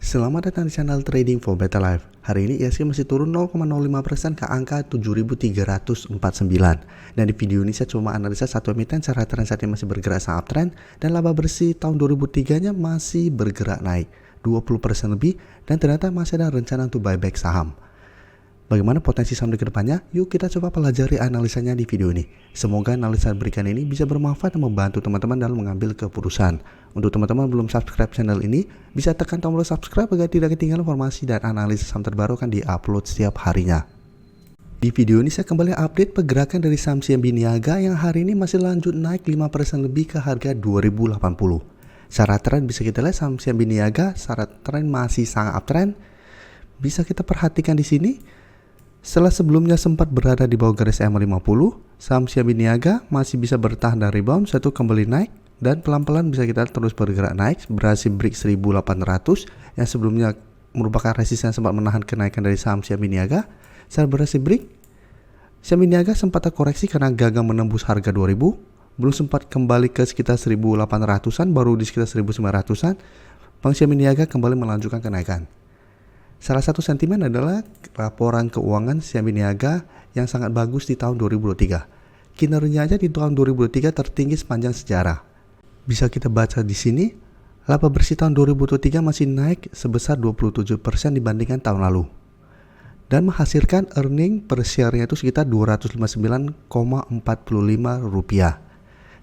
Selamat datang di channel Trading for Better Life. Hari ini IHSG masih turun 0,05% ke angka 7.349. Dan di video ini saya cuma analisa satu emiten secara tren saat ini masih bergerak sangat uptrend, dan laba bersih tahun 2003-nya masih bergerak naik 20% lebih, dan ternyata masih ada rencana untuk buyback saham. Bagaimana potensi saham di kedepannya? Yuk kita coba pelajari analisanya di video ini. Semoga analisa berikan ini bisa bermanfaat dan membantu teman-teman dalam mengambil keputusan. Untuk teman-teman belum subscribe channel ini, bisa tekan tombol subscribe agar tidak ketinggalan informasi dan analisis saham terbaru akan diupload setiap harinya. Di video ini saya kembali update pergerakan dari saham CMB Niaga yang hari ini masih lanjut naik 5% lebih ke harga 2080. Secara tren bisa kita lihat saham CMB Niaga secara tren masih sangat uptrend. Bisa kita perhatikan di sini. Setelah sebelumnya sempat berada di bawah garis EMA 50, saham CMB Niaga masih bisa bertahan dan rebound, satu kembali naik, dan pelan-pelan bisa kita terus bergerak naik, berhasil break 1800 yang sebelumnya merupakan resisten sempat menahan kenaikan dari saham CMB Niaga. Setelah berhasil break, CMB Niaga sempat terkoreksi karena gagal menembus harga 2000, belum sempat kembali ke sekitar 1800-an, baru di sekitar 1900-an, Bank CMB Niaga kembali melanjutkan kenaikan. Salah satu sentimen adalah laporan keuangan CMB Niaga yang sangat bagus di tahun 2023. Kinerjanya di tahun 2023 tertinggi sepanjang sejarah. Bisa kita baca di sini, laba bersih tahun 2023 masih naik sebesar 27% dibandingkan tahun lalu. Dan menghasilkan earning per share-nya itu sekitar Rp259,45.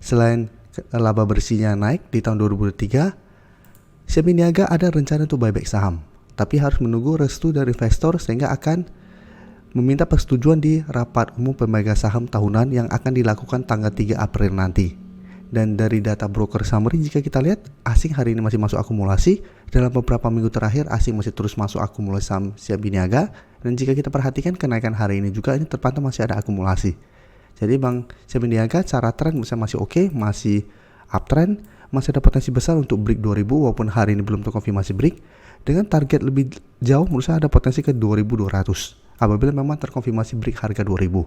Selain laba bersihnya naik di tahun 2023, CMB Niaga ada rencana untuk buyback saham. Tapi harus menunggu restu dari investor sehingga akan meminta persetujuan di rapat umum pemegang saham tahunan yang akan dilakukan tanggal 3 April nanti. Dan dari data broker summary jika kita lihat, asing hari ini masih masuk akumulasi. Dalam beberapa minggu terakhir asing masih terus masuk akumulasi saham CMB Niaga. Dan jika kita perhatikan kenaikan hari ini juga ini terpantau masih ada akumulasi. Jadi Bank CMB Niaga secara tren masih oke, masih uptrend, masih ada potensi besar untuk break 2000 walaupun hari ini belum terkonfirmasi break. Dengan target lebih jauh menurut saya ada potensi ke 2200 apabila memang terkonfirmasi break harga 2000.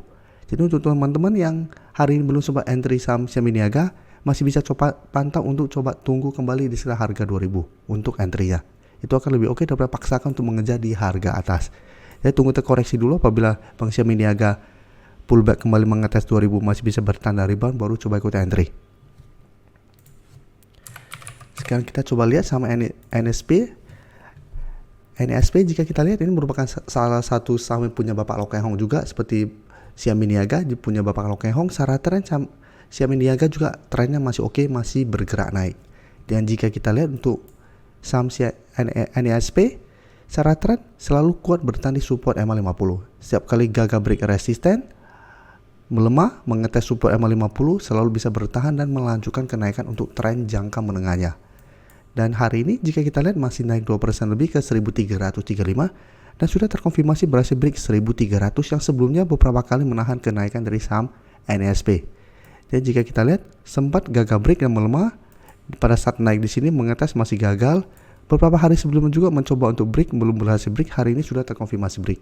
Jadi untuk teman-teman yang hari ini belum sempat entry saham CMB Niaga, masih bisa coba pantau untuk coba tunggu kembali di sekitar harga 2000 untuk entry-nya. Itu akan lebih oke daripada paksakan untuk mengejar di harga atas. Jadi tunggu terkoreksi dulu apabila Bank CMB Niaga pullback kembali mengetes 2000 masih bisa bertanda rebound baru coba ikut entry. Sekarang kita coba lihat sama NSP. NSP jika kita lihat ini merupakan salah satu saham yang punya Bapak Loh Keng Hong juga seperti CMB Niaga punya Bapak Loh Keng Hong. Secara tren CMB Niaga juga trennya masih oke, masih bergerak naik. Dan jika kita lihat untuk saham NSP secara tren selalu kuat bertahan di support EMA 50. Setiap kali gagal break resisten melemah mengetes support EMA 50 selalu bisa bertahan dan melanjutkan kenaikan untuk tren jangka menengahnya. Dan hari ini jika kita lihat masih naik 2% lebih ke 1335 dan sudah terkonfirmasi berhasil break 1300 yang sebelumnya beberapa kali menahan kenaikan dari saham NSP. Dan jika kita lihat sempat gagal break dan melemah pada saat naik di sini mengetes masih gagal. Beberapa hari sebelumnya juga mencoba untuk break belum berhasil break, hari ini sudah terkonfirmasi break.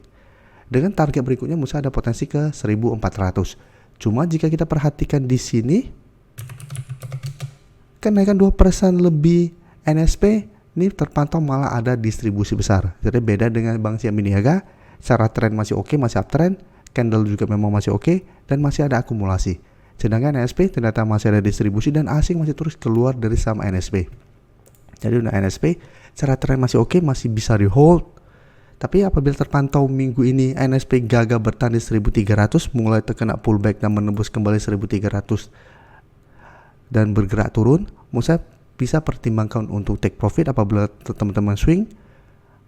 Dengan target berikutnya mesti ada potensi ke 1400. Cuma jika kita perhatikan di sini kenaikan 2% lebih NSP ini terpantau malah ada distribusi besar. Jadi beda dengan Bank CMB Niaga, secara tren masih oke, masih uptrend, candle juga memang masih oke, dan masih ada akumulasi. Sedangkan NSP ternyata masih ada distribusi dan asing masih terus keluar dari saham NSP. Jadi untuk NSP secara tren masih oke, masih bisa di hold. Tapi apabila terpantau minggu ini NSP gagal bertahan di 1300, mulai terkena pullback dan menembus kembali 1300 dan bergerak turun, menurut saya bisa pertimbangkan untuk take profit apabila teman-teman swing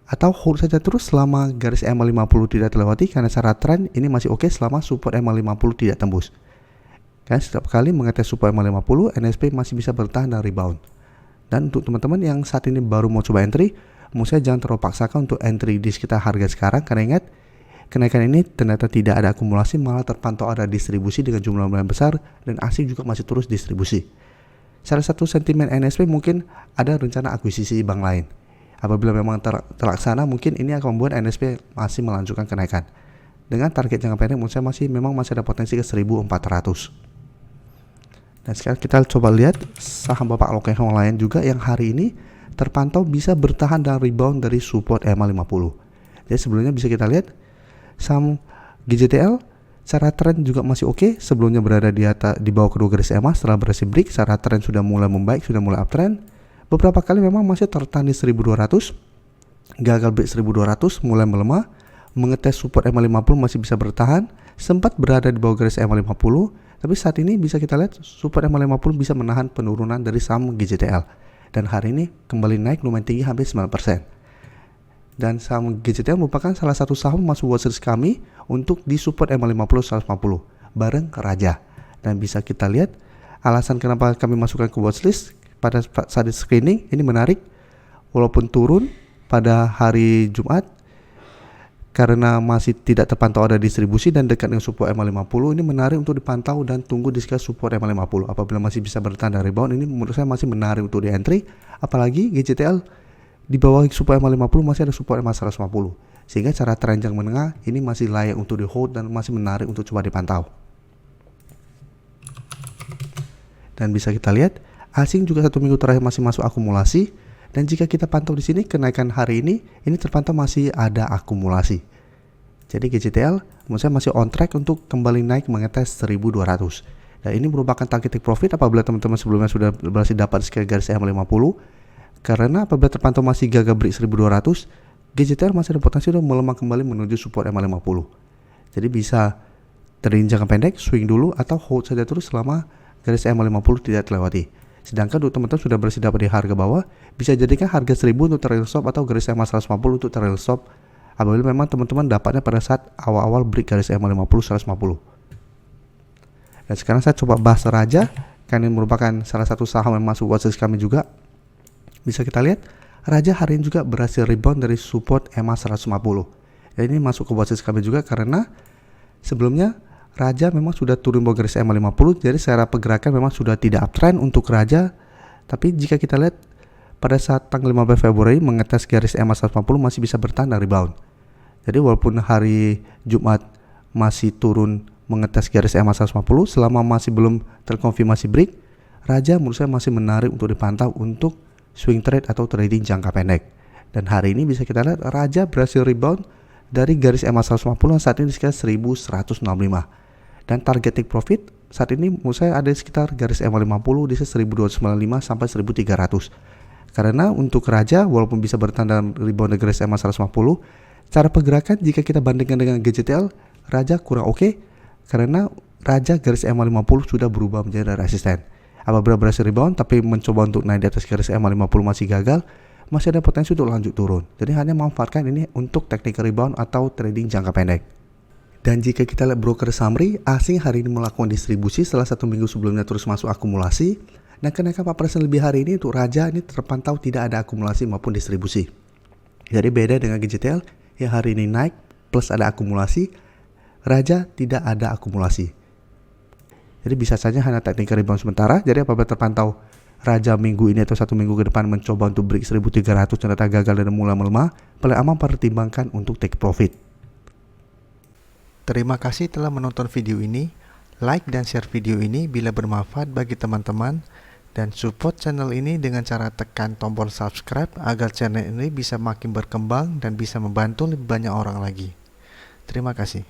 atau hold saja terus selama garis EMA 50 tidak terlewati karena secara tren ini masih oke selama support EMA 50 tidak tembus. Kan setiap kali mengetes support EMA 50, NSP masih bisa bertahan dan rebound. Dan untuk teman-teman yang saat ini baru mau coba entry, menurut saya jangan terlalu paksakan untuk entry di sekitar harga sekarang karena ingat kenaikan ini ternyata tidak ada akumulasi, malah terpantau ada distribusi dengan jumlah yang besar dan asing juga masih terus distribusi. Salah satu sentimen NSP mungkin ada rencana akuisisi bank lain. Apabila memang terlaksana mungkin ini akan membuat NSP masih melanjutkan kenaikan. Dengan target jangka pendek menurut saya masih ada potensi ke 1400. Dan sekarang kita coba lihat saham Bapak Loh Keng Hong lain juga yang hari ini terpantau bisa bertahan dan rebound dari support EMA 50. Jadi sebelumnya bisa kita lihat saham GJTL secara tren juga masih oke, sebelumnya berada di bawah kedua garis EMA. Setelah berhasil break, secara tren sudah mulai membaik, sudah mulai uptrend. Beberapa kali memang masih tertahan di 1200, gagal break 1200, mulai melemah, mengetes support EMA 50 masih bisa bertahan, sempat berada di bawah garis EMA 50, tapi saat ini bisa kita lihat support EMA 50 bisa menahan penurunan dari saham GJTL, dan hari ini kembali naik lumayan tinggi, hampir 9%. Dan saham GJTL merupakan salah satu saham masuk watchlist kami untuk di support EMA 50 150 bareng Raja. Dan bisa kita lihat alasan kenapa kami masukkan ke watchlist pada saat screening ini menarik, walaupun turun pada hari Jumat karena masih tidak terpantau ada distribusi dan dekat dengan support EMA 50, ini menarik untuk dipantau dan tunggu di sekitar support EMA 50. Apabila masih bisa bertahan dari rebound, ini menurut saya masih menarik untuk di entry, apalagi GJTL di bawah support EMA 50 masih ada support EMA 150, sehingga cara teranjang menengah ini masih layak untuk di hold dan masih menarik untuk coba dipantau. Dan bisa kita lihat asing juga 1 minggu terakhir masih masuk akumulasi, dan jika kita pantau di sini kenaikan hari ini terpantau masih ada akumulasi. Jadi GJTL menurut saya masih on track untuk kembali naik mengetes 1200. Dan ini merupakan target take profit apabila teman-teman sebelumnya sudah berhasil dapat sekitar garis EMA 50. Karena apabila terpantau masih gagal break 1200, GJTL masih ada potensi untuk melemah kembali menuju support EMA 50. Jadi bisa trading jangka pendek, swing dulu, atau hold saja terus selama garis EMA 50 tidak terlewati. Sedangkan untuk teman-teman sudah berhasil dapat di harga bawah, bisa jadikan harga 1000 untuk trail stop atau garis EMA 150 untuk trail stop apabila memang teman-teman dapatnya pada saat awal-awal break garis EMA 50 150. Dan sekarang saya coba bahas Raja, karena ini merupakan salah satu saham yang masuk watchlist kami juga. Bisa kita lihat Raja hari ini juga berhasil rebound dari support EMA 150. Dan ini masuk ke watchlist kami juga karena sebelumnya Raja memang sudah turun bawah garis EMA 50, jadi secara pergerakan memang sudah tidak uptrend untuk Raja. Tapi jika kita lihat pada saat tanggal 15 Februari mengetes garis EMA 150 masih bisa bertahan dan rebound. Jadi walaupun hari Jumat masih turun mengetes garis EMA 150, selama masih belum terkonfirmasi break, Raja menurut saya masih menarik untuk dipantau untuk swing trade atau trading jangka pendek. Dan hari ini bisa kita lihat Raja berhasil rebound dari garis EMA 150 yang saat ini sekitar 1165. Dan target take profit saat ini menurut saya ada di sekitar garis EMA 50 di 1295 sampai 1300. Karena untuk Raja walaupun bisa bertahan dan rebound dari garis EMA 150, cara pergerakan jika kita bandingkan dengan GJTL, Raja kurang oke, karena Raja garis EMA 50 sudah berubah menjadi resisten. Apabila berhasil rebound tapi mencoba untuk naik di atas garis EMA 50 masih gagal, masih ada potensi untuk lanjut turun. Jadi hanya manfaatkan ini untuk technical rebound atau trading jangka pendek. Dan jika kita lihat broker summary, asing hari ini melakukan distribusi setelah 1 minggu sebelumnya terus masuk akumulasi. Dan kenaikan 4% lebih hari ini untuk Raja ini terpantau tidak ada akumulasi maupun distribusi. Jadi beda dengan GJTL yang hari ini naik plus ada akumulasi, Raja tidak ada akumulasi. Jadi bisa saja hanya technical rebound sementara. Jadi apabila terpantau Raja minggu ini atau 1 minggu ke depan mencoba untuk break 1300 ternyata gagal dan mulai melemah, paling aman pertimbangkan untuk take profit. Terima kasih telah menonton video ini. Like dan share video ini bila bermanfaat bagi teman-teman, dan support channel ini dengan cara tekan tombol subscribe agar channel ini bisa makin berkembang dan bisa membantu lebih banyak orang lagi. Terima kasih.